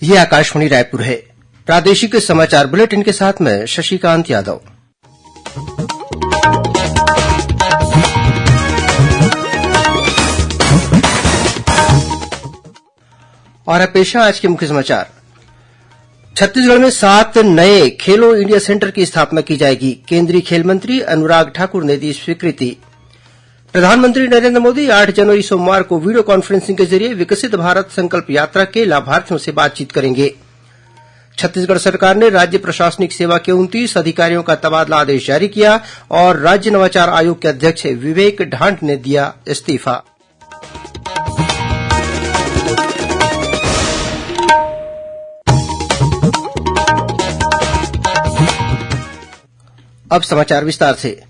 ये आकाशवाणी रायपुर है। प्रादेशिक समाचार बुलेटिन के साथ मैं शशिकांत यादव। और अब पेश है आज के मुख्य समाचार। छत्तीसगढ़ में 7 नए खेलो इंडिया सेंटर की स्थापना की जाएगी। केंद्रीय खेल मंत्री अनुराग ठाकुर ने दी स्वीकृति। प्रधानमंत्री नरेंद्र मोदी 8 जनवरी सोमवार को वीडियो कॉन्फ्रेंसिंग के जरिए विकसित भारत संकल्प यात्रा के लाभार्थियों से बातचीत करेंगे। छत्तीसगढ़ सरकार ने राज्य प्रशासनिक सेवा के 29 अधिकारियों का तबादला आदेश जारी किया और राज्य नवाचार आयोग के अध्यक्ष विवेक ढांड ने दिया इस्तीफा। अब समाचार विस्तार से।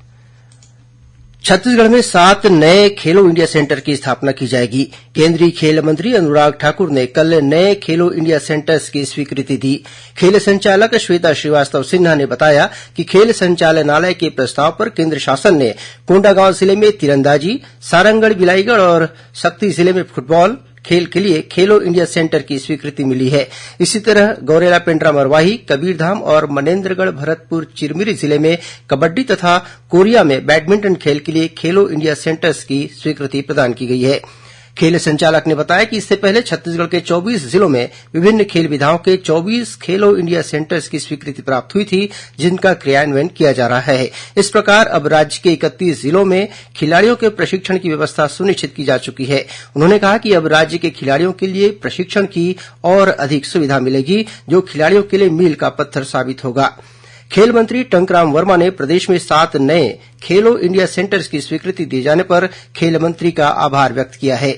छत्तीसगढ़ में 7 नए खेलो इंडिया सेंटर की स्थापना की जाएगी। केंद्रीय खेल मंत्री अनुराग ठाकुर ने कल नए खेलो इंडिया सेंटर्स की स्वीकृति दी। खेल संचालक श्वेता श्रीवास्तव सिन्हा ने बताया कि खेल संचालनालय के प्रस्ताव पर केंद्र शासन ने कोंडागांव जिले में तीरंदाजी, सारंगढ़ बिलाईगढ़ और सक्ती जिले में फुटबॉल खेल के लिए खेलो इंडिया सेंटर की स्वीकृति मिली है। इसी तरह गौरेला पेंड्रा मरवाही, कबीरधाम और मनेन्द्रगढ़ भरतपुर चिरमिरी जिले में कबड्डी तथा कोरिया में बैडमिंटन खेल के लिए खेलो इंडिया सेंटर्स की स्वीकृति प्रदान की गई है। खेल संचालक ने बताया कि इससे पहले छत्तीसगढ़ के 24 जिलों में विभिन्न खेल विधाओं के 24 खेलो इंडिया सेंटर्स की स्वीकृति प्राप्त हुई थी, जिनका क्रियान्वयन किया जा रहा है। इस प्रकार अब राज्य के 31 जिलों में खिलाड़ियों के प्रशिक्षण की व्यवस्था सुनिश्चित की जा चुकी है। उन्होंने कहा कि अब राज्य के खिलाड़ियों के लिए प्रशिक्षण की और अधिक सुविधा मिलेगी, जो खिलाड़ियों के लिए मील का पत्थर साबित होगा। खेल मंत्री टंकराम वर्मा ने प्रदेश में 7 नए खेलो इंडिया सेंटर्स की स्वीकृति दिए जाने पर खेल मंत्री का आभार व्यक्त किया है।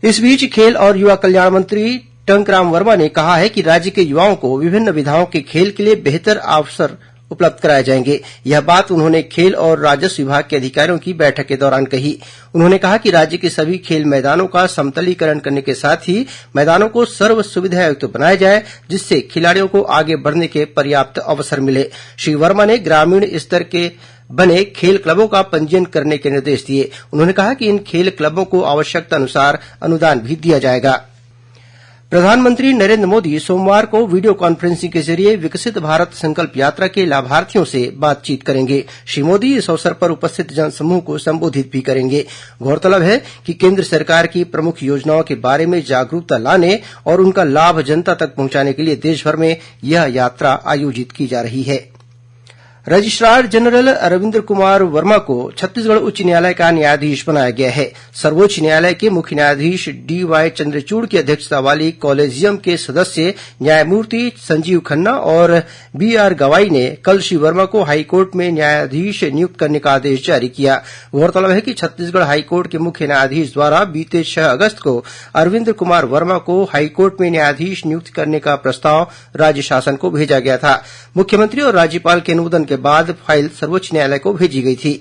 इस बीच खेल और युवा कल्याण मंत्री टंकराम वर्मा ने कहा है कि राज्य के युवाओं को विभिन्न विधाओं के खेल के लिए बेहतर अवसर उपलब्ध कराए जाएंगे। यह बात उन्होंने खेल और राजस्व विभाग के अधिकारियों की बैठक के दौरान कही। उन्होंने कहा कि राज्य के सभी खेल मैदानों का समतलीकरण करने के साथ ही मैदानों को सर्व सुविधायुक्त बनाया जाए, जिससे खिलाड़ियों को आगे बढ़ने के पर्याप्त अवसर मिले। श्री वर्मा ने ग्रामीण स्तर के बने खेल क्लबों का पंजीयन करने के निर्देश दिए। उन्होंने कहा कि इन खेल क्लबों को आवश्यकता अनुसार अनुदान भी दिया जाएगा। प्रधानमंत्री नरेंद्र मोदी सोमवार को वीडियो कॉन्फ्रेंसिंग के जरिए विकसित भारत संकल्प यात्रा के लाभार्थियों से बातचीत करेंगे। श्री मोदी इस अवसर पर उपस्थित जनसमूह को संबोधित भी करेंगे। गौरतलब है कि केंद्र सरकार की प्रमुख योजनाओं के बारे में जागरूकता लाने और उनका लाभ जनता तक पहुंचाने के लिए देशभर में यह यात्रा आयोजित की जा रही है। रजिस्ट्रार जनरल अरविंद कुमार वर्मा को छत्तीसगढ़ उच्च न्यायालय का न्यायाधीश बनाया गया है। सर्वोच्च न्यायालय के मुख्य न्यायाधीश डीवाई चंद्रचूड़ की अध्यक्षता वाली कॉलेजियम के सदस्य न्यायमूर्ति संजीव खन्ना और बीआर गवाई ने कल श्री वर्मा को हाईकोर्ट में न्यायाधीश नियुक्त करने का आदेश जारी किया। गौरतलब है कि छत्तीसगढ़ हाईकोर्ट के मुख्य न्यायाधीश द्वारा बीते 6 अगस्त को अरविंद कुमार वर्मा को हाईकोर्ट में न्यायाधीश नियुक्त करने का प्रस्ताव राज्य शासन को भेजा गया था। मुख्यमंत्री और राज्यपाल के अनुमोदन के बाद फाइल सर्वोच्च न्यायालय को भेजी गई थी।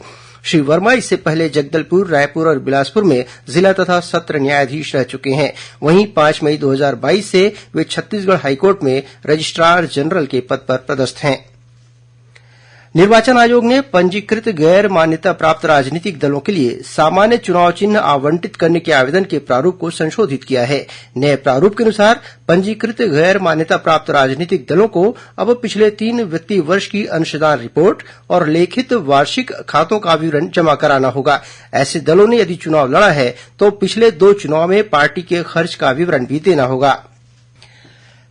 श्री वर्मा इससे पहले जगदलपुर, रायपुर और बिलासपुर में जिला तथा सत्र न्यायाधीश रह चुके हैं। वहीं 5 मई 2022 से वे छत्तीसगढ़ हाईकोर्ट में रजिस्ट्रार जनरल के पद पर पदस्थ हैं। निर्वाचन आयोग ने पंजीकृत गैर मान्यता प्राप्त राजनीतिक दलों के लिए सामान्य चुनाव चिन्ह आवंटित करने के आवेदन के प्रारूप को संशोधित किया है। नए प्रारूप के अनुसार पंजीकृत गैर मान्यता प्राप्त राजनीतिक दलों को अब पिछले 3 वित्तीय वर्ष की अंशदान रिपोर्ट और लिखित वार्षिक खातों का विवरण जमा कराना होगा। ऐसे दलों ने यदि चुनाव लड़ा है तो पिछले 2 चुनाव में पार्टी के खर्च का विवरण भी देना होगा।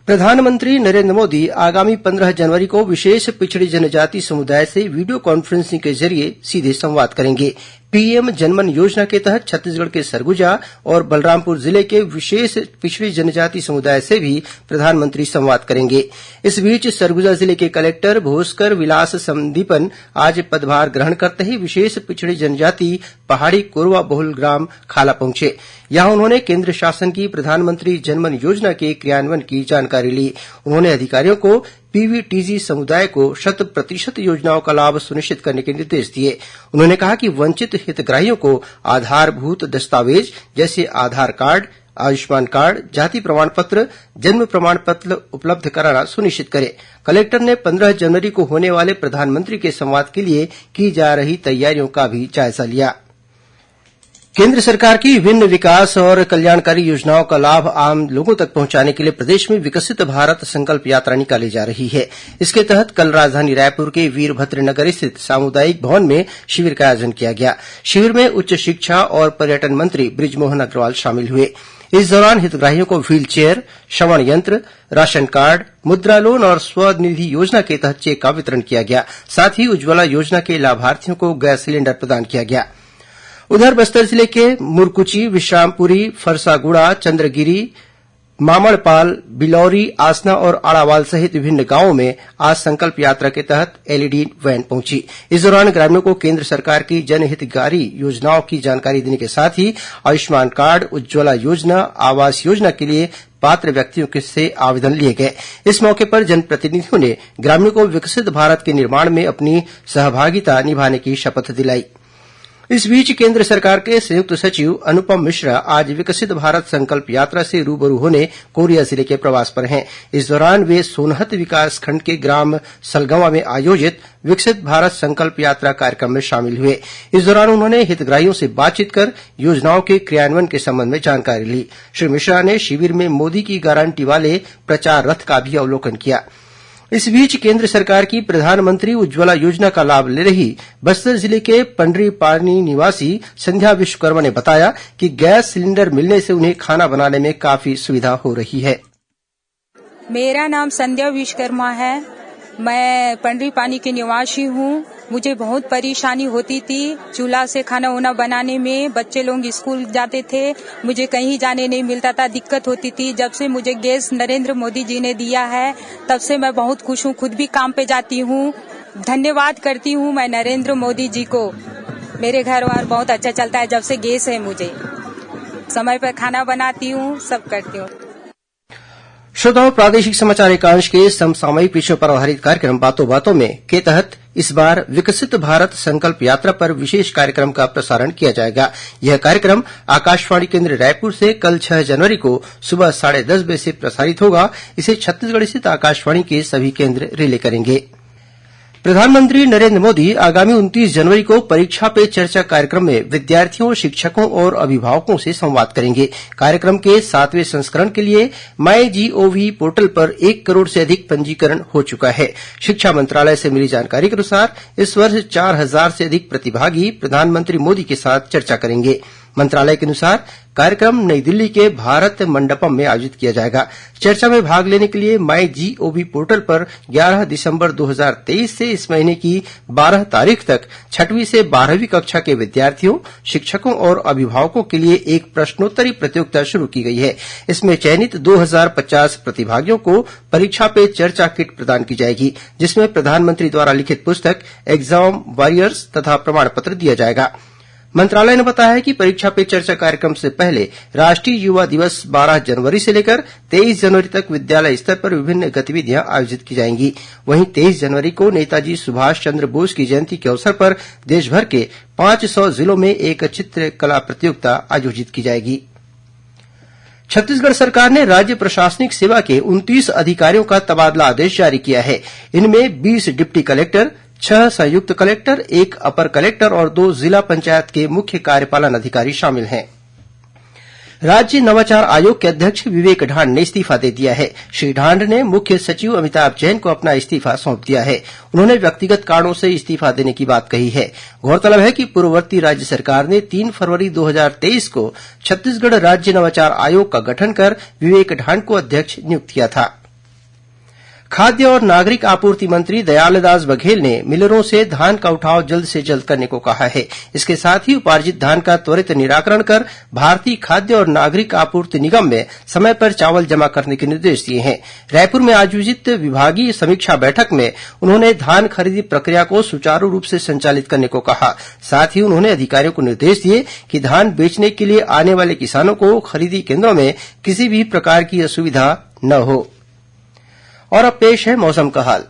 प्रधानमंत्री नरेंद्र मोदी आगामी 15 जनवरी को विशेष पिछड़ी जनजाति समुदाय से वीडियो कॉन्फ्रेंसिंग के जरिए सीधे संवाद करेंगे। पीएम जनमन योजना के तहत छत्तीसगढ़ के सरगुजा और बलरामपुर जिले के विशेष पिछड़ी जनजाति समुदाय से भी प्रधानमंत्री संवाद करेंगे। इस बीच सरगुजा जिले के कलेक्टर भोसकर विलास संदीपन आज पदभार ग्रहण करते ही विशेष पिछड़ी जनजाति पहाड़ी कोरवा बहुल ग्राम खाला पहुंचे। यहां उन्होंने केंद्र शासन की प्रधानमंत्री जनमन योजना के क्रियान्वयन की जानकारी ली। उन्होंने अधिकारियों को पीवीटीजी समुदाय को 100% योजनाओं का लाभ सुनिश्चित करने के निर्देश दिए। उन्होंने कहा कि वंचित हितग्राहियों को आधारभूत दस्तावेज जैसे आधार कार्ड, आयुष्मान कार्ड, जाति प्रमाण पत्र, जन्म प्रमाण पत्र उपलब्ध कराना सुनिश्चित करें। कलेक्टर ने 15 जनवरी को होने वाले प्रधानमंत्री के संवाद के लिए की जा रही तैयारियों का भी जायजा लिया। केंद्र सरकार की विभिन्न विकास और कल्याणकारी योजनाओं का लाभ आम लोगों तक पहुंचाने के लिए प्रदेश में विकसित भारत संकल्प यात्रा निकाली जा रही है। इसके तहत कल राजधानी रायपुर के वीरभद्र नगर स्थित सामुदायिक भवन में शिविर का आयोजन किया गया। शिविर में उच्च शिक्षा और पर्यटन मंत्री बृजमोहन अग्रवाल शामिल हुए। इस दौरान हितग्राहियों को व्हील चेयर, श्रवण यंत्र, राशन कार्ड, मुद्रा लोन और स्वनिधि योजना के तहत चेक का वितरण किया गया। साथ ही उज्ज्वला योजना के लाभार्थियों को गैस सिलेंडर प्रदान किया गया। उधर बस्तर जिले के मुरकुची, विश्रामपुरी, फरसागुड़ा, चंद्रगिरी, मामड़पाल, बिलौरी, आसना और आड़ावाल सहित विभिन्न गांवों में आज संकल्प यात्रा के तहत एलईडी वैन पहुंची। इस दौरान ग्रामीणों को केंद्र सरकार की जनहितकारी योजनाओं की जानकारी देने के साथ ही आयुष्मान कार्ड, उज्ज्वला योजना, आवास योजना के लिए पात्र व्यक्तियों से आवेदन लिए गए। इस मौके पर जनप्रतिनिधियों ने ग्रामीणों को विकसित भारत के निर्माण में अपनी सहभागिता निभाने की शपथ दिलाई। इस बीच केंद्र सरकार के संयुक्त सचिव अनुपम मिश्रा आज विकसित भारत संकल्प यात्रा से रूबरू होने कोरिया जिले के प्रवास पर हैं। इस दौरान वे सोनहत विकासखंड के ग्राम सलगवां में आयोजित विकसित भारत संकल्प यात्रा कार्यक्रम में शामिल हुए। इस दौरान उन्होंने हितग्राहियों से बातचीत कर योजनाओं के क्रियान्वयन के संबंध में जानकारी ली। श्री मिश्रा ने शिविर में मोदी की गारंटी वाले प्रचार रथ का भी अवलोकन किया। इस बीच केंद्र सरकार की प्रधानमंत्री उज्ज्वला योजना का लाभ ले रही बस्तर जिले के पंडरीपानी निवासी संध्या विश्वकर्मा ने बताया कि गैस सिलेंडर मिलने से उन्हें खाना बनाने में काफी सुविधा हो रही है। मेरा नाम संध्या विश्वकर्मा है। मैं पंडरीपानी की निवासी हूँ। मुझे बहुत परेशानी होती थी चूल्हा से खाना वाना बनाने में। बच्चे लोग स्कूल जाते थे, मुझे कहीं जाने नहीं मिलता था, दिक्कत होती थी। जब से मुझे गैस नरेंद्र मोदी जी ने दिया है तब से मैं बहुत खुश हूँ। खुद भी काम पे जाती हूँ। धन्यवाद करती हूँ मैं नरेंद्र मोदी जी को। मेरे घर वार बहुत अच्छा चलता है जब से गैस है। मुझे समय पर खाना बनाती हूँ, सब करती हूँ। श्रोताओं, प्रादेशिक समाचार एकांश के समसामयिक विषयों पर आधारित कार्यक्रम बातों बातों में के तहत इस बार विकसित भारत संकल्प यात्रा पर विशेष कार्यक्रम का प्रसारण किया जाएगा। यह कार्यक्रम आकाशवाणी केंद्र रायपुर से कल 6 जनवरी को सुबह 10:30 बजे से प्रसारित होगा। इसे छत्तीसगढ़ स्थित आकाशवाणी के सभी केंद्र रिले करेंगे। प्रधानमंत्री नरेंद्र मोदी आगामी 29 जनवरी को परीक्षा पे चर्चा कार्यक्रम में विद्यार्थियों, शिक्षकों और अभिभावकों से संवाद करेंगे। कार्यक्रम के 7वें संस्करण के लिए माईजीओवी पोर्टल पर 1 करोड़ से अधिक पंजीकरण हो चुका है। शिक्षा मंत्रालय से मिली जानकारी के अनुसार इस वर्ष 4,000 से अधिक प्रतिभागी प्रधानमंत्री मोदी के साथ चर्चा करेंगे। मंत्रालय के अनुसार कार्यक्रम नई दिल्ली के भारत मंडपम में आयोजित किया जाएगा। चर्चा में भाग लेने के लिए माईजीओवी पोर्टल पर 11 दिसंबर 2023 से इस महीने की 12 तारीख तक 6वीं से 12वीं कक्षा के विद्यार्थियों, शिक्षकों और अभिभावकों के लिए एक प्रश्नोत्तरी प्रतियोगिता शुरू की गई है। इसमें चयनित 2050 प्रतिभागियों को परीक्षा पे चर्चा किट प्रदान की जाएगी, जिसमें प्रधानमंत्री द्वारा लिखित पुस्तक, एग्जाम वॉरियर्स तथा प्रमाण पत्र दिया जाएगा। मंत्रालय ने बताया है कि परीक्षा पे चर्चा कार्यक्रम से पहले राष्ट्रीय युवा दिवस 12 जनवरी से लेकर 23 जनवरी तक विद्यालय स्तर पर विभिन्न गतिविधियां आयोजित की जाएंगी। वहीं 23 जनवरी को नेताजी सुभाष चंद्र बोस की जयंती के अवसर पर देशभर के 500 जिलों में एक चित्रकला प्रतियोगिता आयोजित की जाएगी। छत्तीसगढ़ सरकार ने राज्य प्रशासनिक सेवा के 29 अधिकारियों का तबादला आदेश जारी किया है। इनमें 20 डिप्टी कलेक्टर, 6 संयुक्त कलेक्टर, 1 अपर कलेक्टर और 2 जिला पंचायत के मुख्य कार्यपालन अधिकारी शामिल हैं। राज्य नवाचार आयोग के अध्यक्ष विवेक ढांड ने इस्तीफा दे दिया है। श्री ढांड ने मुख्य सचिव अमिताभ जैन को अपना इस्तीफा सौंप दिया है। उन्होंने व्यक्तिगत कारणों से इस्तीफा देने की बात कही है। गौरतलब है कि पूर्ववर्ती राज्य सरकार ने 3 फरवरी 2023 को छत्तीसगढ़ राज्य नवाचार आयोग का गठन कर विवेक ढांड को अध्यक्ष नियुक्त किया था। खाद्य और नागरिक आपूर्ति मंत्री दयालदास बघेल ने मिलरों से धान का उठाव जल्द से जल्द करने को कहा है। इसके साथ ही उपार्जित धान का त्वरित निराकरण कर भारतीय खाद्य और नागरिक आपूर्ति निगम में समय पर चावल जमा करने के निर्देश दिए हैं। रायपुर में आयोजित विभागीय समीक्षा बैठक में उन्होंने धान खरीदी प्रक्रिया को सुचारू रूप से संचालित करने को कहा। साथ ही उन्होंने अधिकारियों को निर्देश दिए कि धान बेचने के लिए आने वाले किसानों को खरीदी केन्द्रों में किसी भी प्रकार की असुविधा न हो। और अब पेश है मौसम का हाल।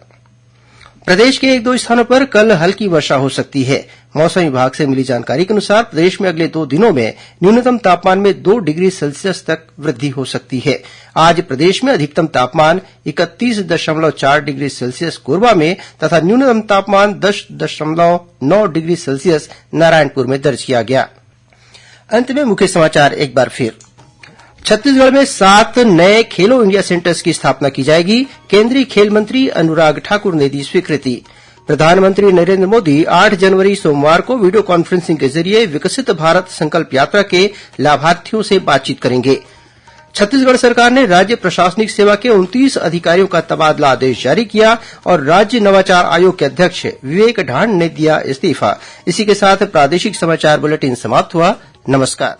प्रदेश के 1-2 स्थानों पर कल हल्की वर्षा हो सकती है। मौसम विभाग से मिली जानकारी के अनुसार प्रदेश में अगले 2 दिनों में न्यूनतम तापमान में 2 डिग्री सेल्सियस तक वृद्धि हो सकती है। आज प्रदेश में अधिकतम तापमान 31.4 डिग्री सेल्सियस कोरबा में तथा न्यूनतम तापमान 10.9 डिग्री सेल्सियस नारायणपुर में दर्ज किया गया। अंत में मुख्य समाचार एक बार फिर। छत्तीसगढ़ में 7 नए खेलो इंडिया सेंटर्स की स्थापना की जाएगी। केंद्रीय खेल मंत्री अनुराग ठाकुर ने दी स्वीकृति। प्रधानमंत्री नरेंद्र मोदी 8 जनवरी सोमवार को वीडियो कॉन्फ्रेंसिंग के जरिए विकसित भारत संकल्प यात्रा के लाभार्थियों से बातचीत करेंगे। छत्तीसगढ़ सरकार ने राज्य प्रशासनिक सेवा के 29 अधिकारियों का तबादला आदेश जारी किया और राज्य नवाचार आयोग के अध्यक्ष विवेक ढांड ने दिया इस्तीफा। इसी के साथ प्रादेशिक समाचार बुलेटिन समाप्त हुआ। नमस्कार।